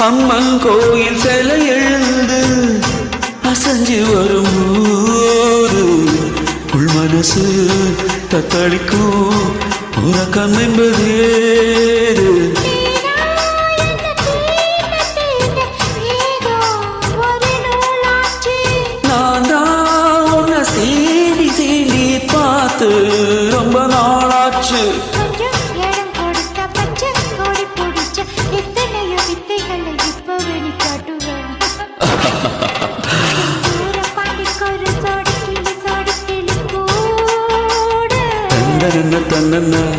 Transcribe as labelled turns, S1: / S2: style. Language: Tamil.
S1: அம்மன் கோயில் சிலை எழுந்து அசஞ்சு வரும் ஊரு உள் மனசு தத்தளிக்கும் உறக்கம் என்பது ஏது நான் தான் உன்னை சீண்டி சீண்டி பார்த்து ரொம்ப நாளாச்சு தன்னன்ன